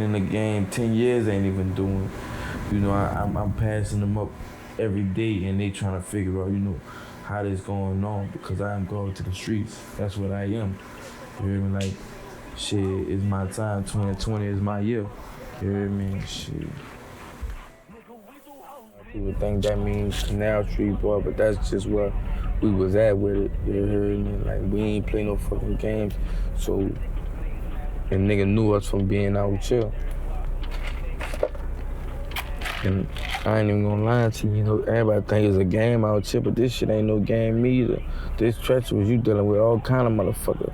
in the game 10 years ain't even doing. You know, I'm passing them up every day, and they trying to figure out, you know, how this going on, because I am going to the streets. That's what I am. You hear me? Like, shit, it's my time. 2020 is my year. You hear me? Shit. People think that means Canal Street boy, but that's just where we was at with it. You hear me? Like, we ain't play no fucking games. So, the nigga knew us from being out here. And I ain't even gonna lie to you, you know, everybody think it's a game out here, but this shit ain't no game either. This treacherous, you dealing with all kind of motherfuckers.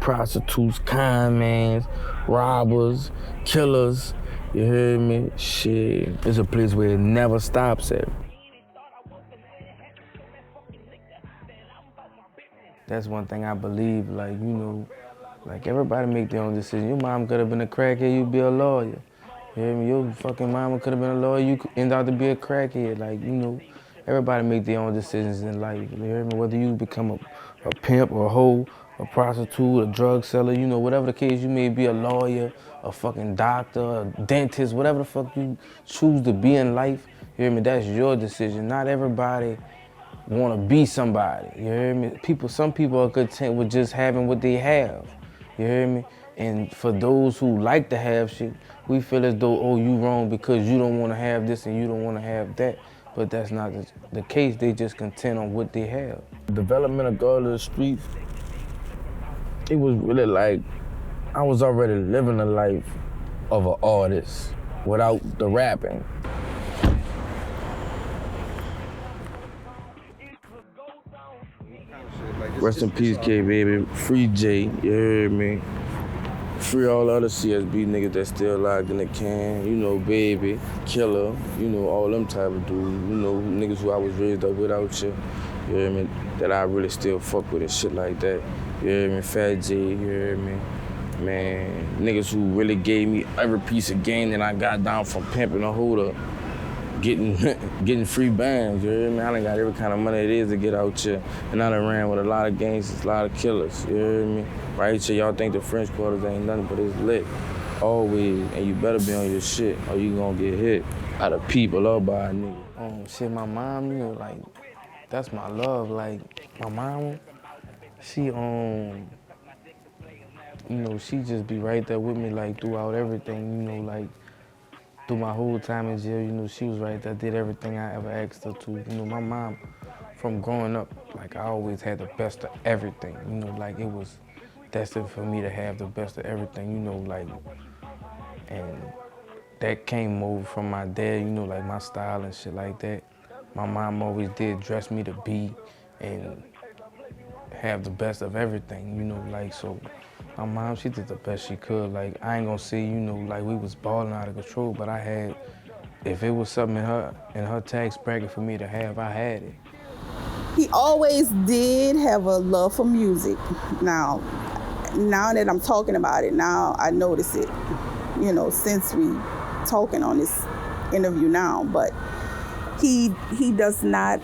Prostitutes, con mans, robbers, killers, you hear me? Shit, it's a place where it never stops at. That's one thing I believe, like, you know, like everybody make their own decision. Your mom could have been a crackhead, you'd be a lawyer. You hear me? Your fucking mama could have been a lawyer, you could end up to be a crackhead. Like, you know, everybody make their own decisions in life. You hear me? Whether you become a pimp or a hoe, a prostitute, a drug seller, you know, whatever the case, you may be a lawyer, a fucking doctor, a dentist, whatever the fuck you choose to be in life. You hear me? That's your decision. Not everybody want to be somebody. You hear me? Some people are content with just having what they have. You hear me? And for those who like to have shit, we feel as though, oh, you wrong because you don't want to have this and you don't want to have that. But that's not the case. They just content on what they have. The development of God of the Streets, it was really like, I was already living the life of an artist without the rapping. Rest in peace, K, baby. Free J, you heard me? Free all other CSB niggas that still locked in the can. You know, Baby, Killer, you know, all them type of dudes. You know, niggas who I was raised up with out here. You hear me? That I really still fuck with and shit like that. You hear me? Fat J, you hear me? Man, niggas who really gave me every piece of game that I got down from pimping a holder, getting free bands, you hear me? I done got every kind of money it is to get out here. And I done ran with a lot of gangsters, a lot of killers, you hear me? Right here, y'all think the French Quarters ain't nothing, but it's lit. Always, and you better be on your shit or you gonna get hit. Out of people up by a nigga. Shit, my mom, you know, like, that's my love. Like, my mom, she, you know, she just be right there with me, like, throughout everything, you know, like, through my whole time in jail, you know, she was right there, did everything I ever asked her to. You know, my mom, from growing up, like, I always had the best of everything. You know, like, it was destined for me to have the best of everything, you know, like, and that came over from my dad, you know, like, my style and shit like that. My mom always did dress me to be and have the best of everything, you know, like, so my mom, she did the best she could. Like, I ain't gonna say, you know, like, we was balling out of control, but I had, if it was something in her tax bracket for me to have, I had it. He always did have a love for music. Now that I'm talking about it, now I notice it, you know, since we talking on this interview now, but he does not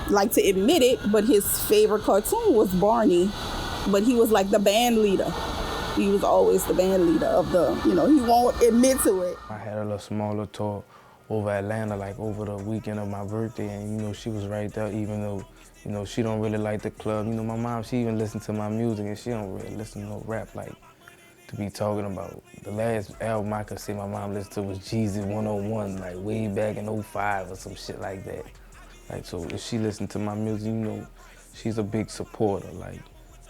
like to admit it, but his favorite cartoon was Barney, but he was like the band leader. He was always the band leader of the, you know, he won't admit to it. I had a little smaller tour over Atlanta, like over the weekend of my birthday, and you know, she was right there, even though, you know, she don't really like the club. You know, my mom, she even listened to my music, and she don't really listen to no rap, like, to be talking about. The last album I could say my mom listened to was Jeezy 101, like way back in 05 or some shit like that. Like, so if she listened to my music, you know, she's a big supporter, like,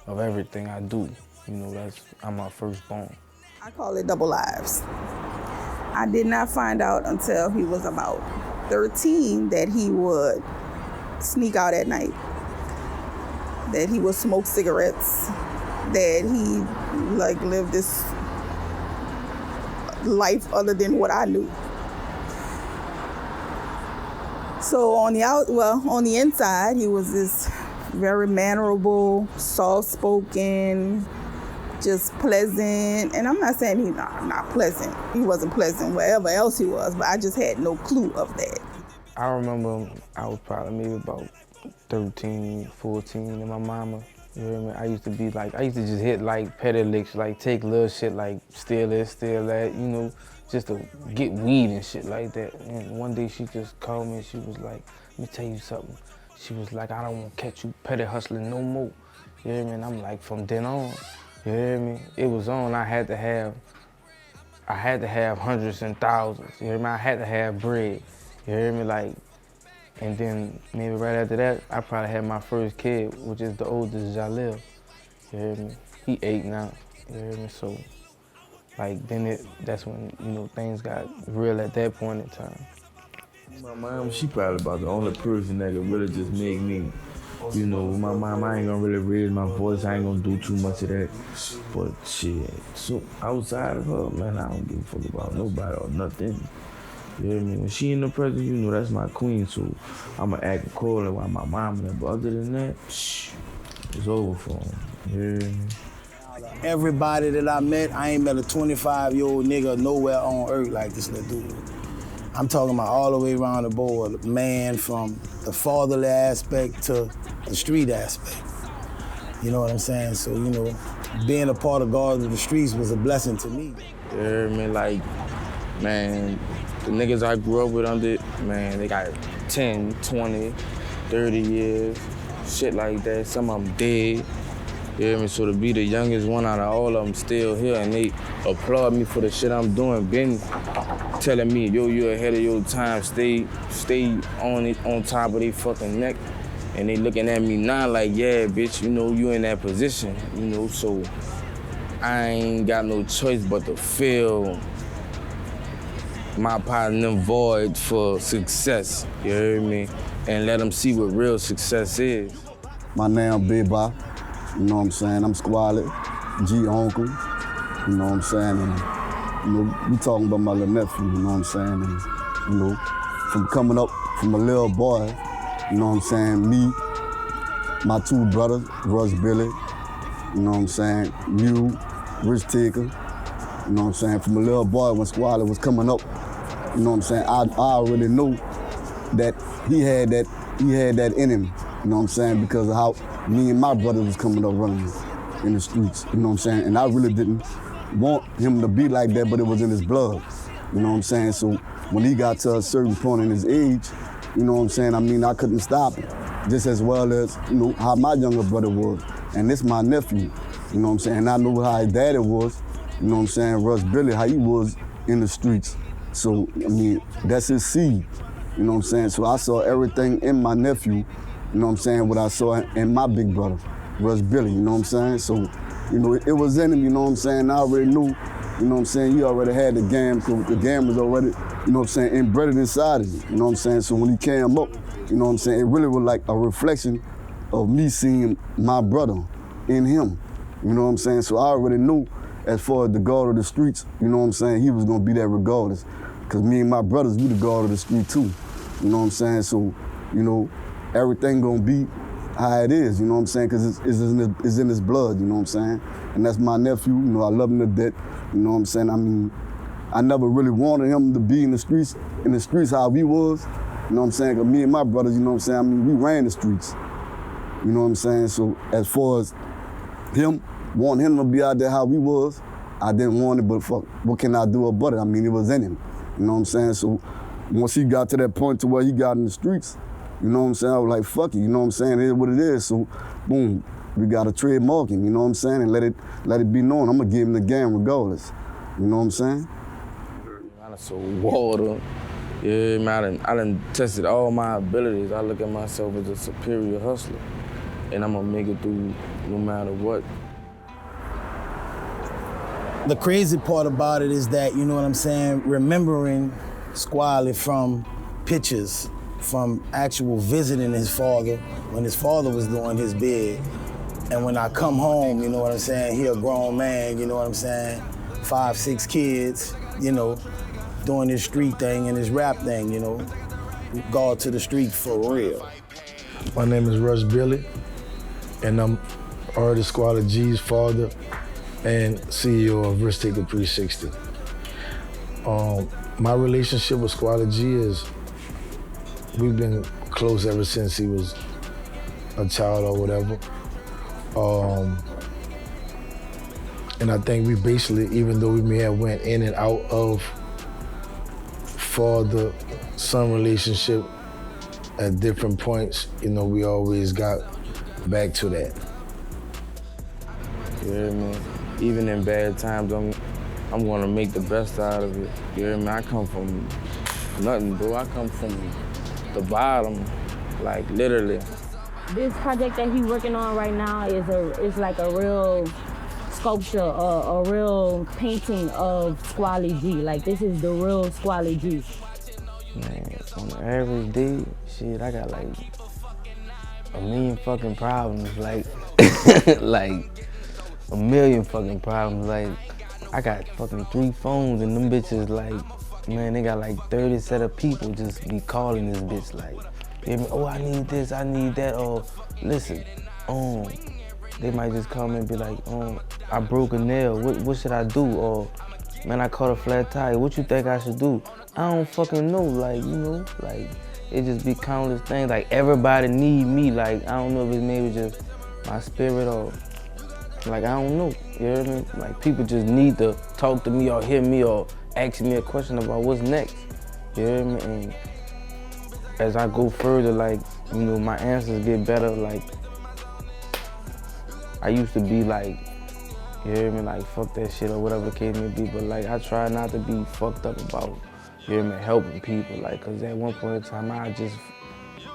of everything I do. You know, I'm my firstborn. I call it double lives. I did not find out until he was about 13 that he would sneak out at night, that he would smoke cigarettes, that he, like, lived this life other than what I knew. So on the inside, he was this very mannerable, soft-spoken, just pleasant. And I'm not saying he's not pleasant. He wasn't pleasant wherever else he was, but I just had no clue of that. I remember I was probably maybe about 13, 14, and my mama, You know what I mean? I used to just hit like petty licks, like take little shit like steal this, steal that, you know, just to get weed and shit like that. And one day she just called me and she was like, let me tell you something. She was like, I don't want to catch you petty hustling no more. You know what I mean? I'm like, from then on, you know what I mean? It was on, I had to have hundreds and thousands, you know what I mean? I had to have bread, you hear me? Like, and then maybe right after that, I probably had my first kid, which is the oldest Jalil, you hear me? He 8 now, you hear me? So, like, then that's when, you know, things got real at that point in time. My mom, she probably about the only person that could really just make me, you know, my mom, I ain't gonna really raise my voice, I ain't gonna do too much of that. But shit, so outside of her, man, I don't give a fuck about nobody or nothing. You know what I mean? When she in the presence, you know, that's my queen, so I'ma act accordingly while my mom and that. But other than that, it's over for them. You know what I mean? Everybody that I met, I ain't met a 25-year-old nigga nowhere on earth like this little dude. I'm talking about all the way around the board, man, from the fatherly aspect to the street aspect. You know what I'm saying? So, you know, being a part of God of the Streets was a blessing to me. You hear me? Like, man, the niggas I grew up with under, man, they got 10, 20, 30 years, shit like that. Some of them dead. You hear me? So to be the youngest one out of all of them still here and they applaud me for the shit I'm doing, been telling me, yo, you ahead of your time, stay on top of their fucking neck. And they looking at me now like, yeah, bitch, you know, you in that position, you know, so I ain't got no choice but to fill my partner void for success, you hear me? And let them see what real success is. My name Big Boy. You know what I'm saying? I'm Squally G Uncle. You know what I'm saying? And, you know, we talking about my little nephew, you know what I'm saying? And, you know, from coming up from a little boy, you know what I'm saying? Me, my 2 brothers, Russ Billy, you know what I'm saying? You, Rich Tigger, you know what I'm saying? From a little boy when Squally was coming up, you know what I'm saying? I already knew that he had that in him, you know what I'm saying? Because of how me and my brother was coming up running in the streets, you know what I'm saying? And I really didn't want him to be like that, but it was in his blood, you know what I'm saying? So when he got to a certain point in his age, you know what I'm saying? I mean, I couldn't stop him, just as well as, you know, how my younger brother was. And this my nephew, you know what I'm saying? And I know how his daddy was, you know what I'm saying? Russ Billy, how he was in the streets. So, I mean, that's his seed, you know what I'm saying? So I saw everything in my nephew, you know what I'm saying, what I saw in my big brother, Russ Billy, you know what I'm saying? So, you know, it was in him, you know what I'm saying? I already knew, you know what I'm saying? He already had the game, because the game was already, you know what I'm saying, embedded inside of him, you know what I'm saying? So when he came up, you know what I'm saying, it really was like a reflection of me seeing my brother in him, you know what I'm saying? So I already knew, as far as the God of the streets, you know what I'm saying, he was gonna be there regardless. Because me and my brothers, we the God of the street too, you know what I'm saying? So, you know, everything gonna be how it is, you know what I'm saying? Because it's in his blood, you know what I'm saying? And that's my nephew, you know, I love him to death, you know what I'm saying? I mean, I never really wanted him to be in the streets how we was, you know what I'm saying? Because me and my brothers, you know what I'm saying? I mean, we ran the streets, you know what I'm saying? So as far as him, wanting him to be out there how we was, I didn't want it, but fuck, what can I do about it? I mean, it was in him, you know what I'm saying? So once he got to that point to where he got in the streets, you know what I'm saying? I was like, fuck it, you know what I'm saying? It is what it is. So, boom, we got to trademark him, you know what I'm saying? And let it be known. I'm gonna give him the game regardless. You know what I'm saying? I done sold water. Yeah, man, I done tested all my abilities. I look at myself as a superior hustler. And I'm gonna make it through no matter what. The crazy part about it is that, you know what I'm saying, remembering Squally from pictures, from actual visiting his father when his father was doing his bid. And when I come home, you know what I'm saying, he a grown man, you know what I'm saying, 5, 6 kids, you know, doing his street thing and his rap thing, you know, God to the street for real. My name is Russ Billy, and I'm artist Squally G's father and CEO of Risk Taker 360. My relationship with Squally G is, we've been close ever since he was a child or whatever. And I think we basically, even though we may have went in and out of father-son relationship at different points, you know, we always got back to that. You hear me? Even in bad times, I'm gonna make the best out of it. You hear me? I come from nothing, bro. I come from the bottom, like literally. This project that he's working on right now is like a real sculpture, a real painting of Squally G. Like, this is the real Squally G. Man, on an average day, shit, I got like a million fucking problems. Like, like a million fucking problems. Like, I got fucking 3 phones and them bitches like, man, they got like 30 set of people just be calling this bitch like, oh, I need this, I need that, or listen, they might just come and be like, I broke a nail, what should I do? Or, man, I caught a flat tire, what you think I should do? I don't fucking know, like, you know, like, it just be countless things, like, everybody need me, like, I don't know if it's maybe just my spirit or, like, I don't know, you hear me? Like, people just need to talk to me or hear me or ask me a question about what's next, you hear me? And as I go further, like, you know, my answers get better, like, I used to be like, you hear me, like, fuck that shit or whatever the case may be, but like, I try not to be fucked up about, you hear me, helping people, like, cause at one point in time, I just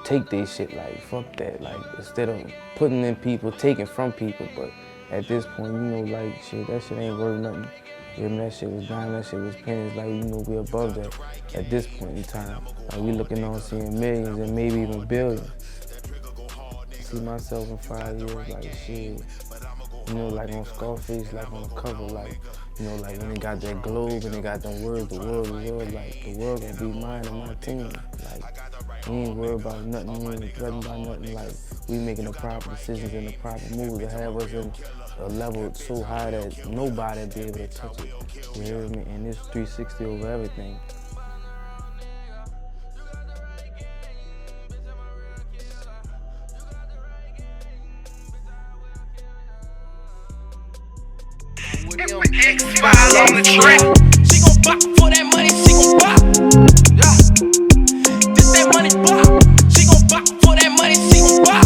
take this shit, like, fuck that, like, instead of putting in people, taking from people, but at this point, you know, like, shit, that shit ain't worth nothing. You hear me, that shit was dime, that shit was pennies, like, you know, we above that at this point in time. Like, we looking on seeing millions and maybe even billions. See myself in 5 years, like, shit, you know, like on Scarface, like on the cover, like, you know, like when they got that globe and they got them words, the world, like, the world gonna be mine and my team. Like, we ain't worried about nothing, we ain't threatened by nothing, like, we making the proper decisions and the proper moves to have us in a level so high that nobody be able to touch it. You hear me? And it's 360 over everything. X-File on the track. She gon' bop for that money, she gon' bop. Yeah. This that money bop. She gon' bop for that money, she gon' bop.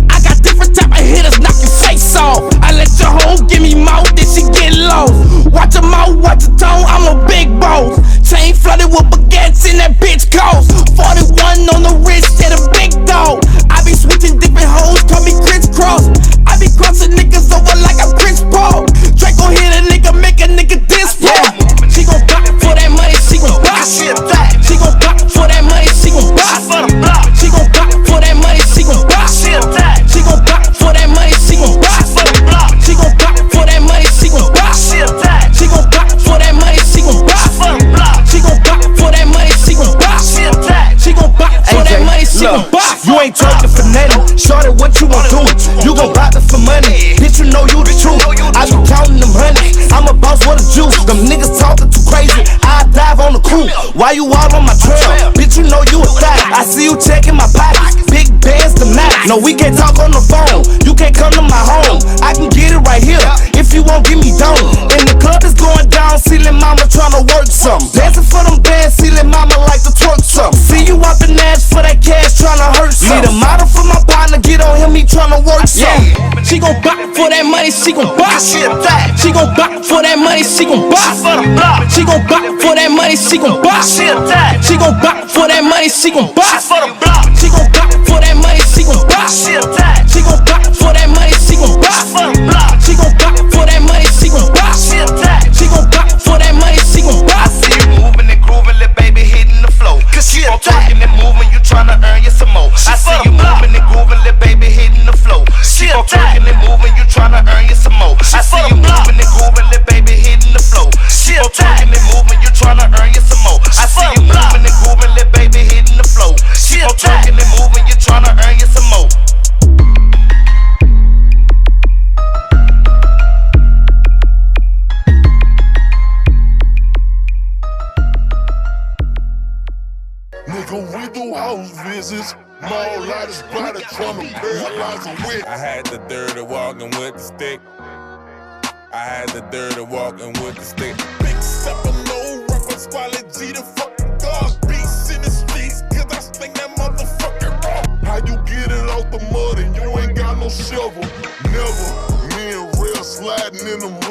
I got different type of hitters knock your face off. I let your hoe give me mouth, then she get lost. Watch her mouth, watch her tone, I'm a big boss. Chain flooded with baguettes and that bitch cost 41 on the wrist, yeah, the big dog. I be switching different hoes, call me crisscross. I be crossing niggas over like I'm Chris Paul. Draco hit a nigga, make a nigga disappoint. Yeah. She gon' bop for that money, she gon' bop. She gon' bop for that money, she gon' bop. She gon' bop for that money, she gon' bop. She gon' bop for that money, she gon' bop. She gon' bop for that money, she gon' bop. She gon' bop for that money, she gon' bop. She gon' bop for that money, she gon' bop. She gon' bop for that money, she gon' bop. You ain't talking for nothing. Shorty, what you gon' do? You gon' bop it for money. Bitch, you know you the truth. I be counting them hundreds. I'm a boss with a juice. Them niggas talking too crazy. I dive on the crew. Why you all on my trail? Bitch, you know you a thot. I see you checking my pockets. Big bands to max. No, we can't talk on the phone. You can't come to my home. I can get it right here. If you won't give me down. And the club is going down. Ceiling mama tryna work some. Dancing for them bands. Ceiling mama like to twerk some. See you up in ass for that cash tryna hurt some. Need a model for my partner. Get on him, he tryna work some. She gon' bop for that money, she gon' bop. She gon' bop for that money, she gon' bop. She gon' bop for that money, she gon' bop. She gon' bop for that money, she gon' bop. She gon' bop for that money, she gon' bop. She gon' bop for that money, she gon' bop. She gon' bop for that money, she gon' bop. She gon' bop for that money, she gon' bop. I see you moving and grooving, little baby hitting the flow. Cause she gon' talking and moving, you tryna earn you some more. I see you moving and grooving, little baby hitting the flow. She gon' talking and moving, you tryna earn you some more. I see you moving and grooving, little baby hitting the flow. She gon' talking and moving, you tryna earn you some more. I see you moving and grooving, little baby hitting the flow. She gon' talking and moving, you tryna earn you some more. Nigga, we do house visits. More lighters by the trying to paralyze a witch. I had the dirty walking with the stick. I had the dirty walking with the stick. Big supper, no rapper, Squally G, the fucking God. Beats in the streets, cause I sling that motherfucking rock. How you get it out the mud and you ain't got no shovel? Never. Me and Real sliding in the